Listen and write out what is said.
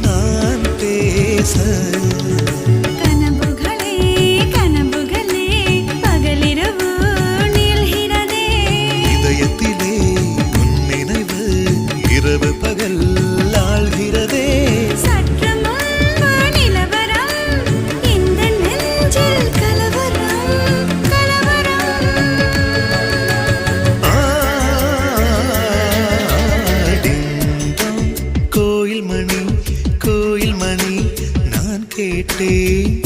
நான் பேச கனவுகளே கனவுகளே பகலிரவு நீள்கிறதே இதயத்திலே உன் நினைவு இரவு பகல் ஆழ்கிறதே சற்று முன்பு நிலவரம் இந்த நெஞ்சில் கலவரம் கலவரம் டிங்டாங் கோயில் மணி நான் கேட்டேன்